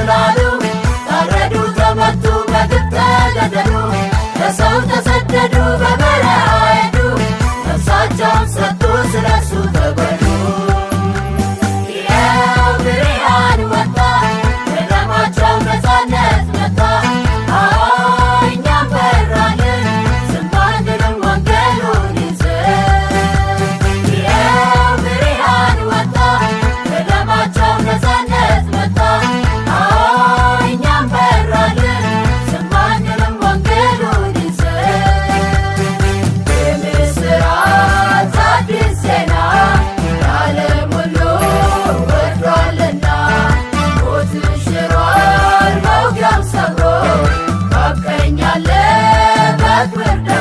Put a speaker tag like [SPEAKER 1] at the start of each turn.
[SPEAKER 1] ስላሉ ታረዱ ተመቱ በግፍ ተገደሉ ለሰው ተሰደዱ በበረሃ ሄዱ ነፍሳቸውን ሰጡ ስለሱ ተጎዱ ይኸው ብርሃን ወጣ በደማቸው ነፃነት መጣ እኛም በራልን ዝም አንልም ወንጌሉን ይዘን ይኸው ብርሃን ወጣ በደማቸው ነፃነት መጣ እኛም በራልን ዝም አንልም ወንጌሉን ይዘን የምስራች አዲስ ዜና ለዓለም ሁሉ ወርዷልና ሞትን ሽሯል መውጊያው ሰብሮ ታውቀኛለህ በክብር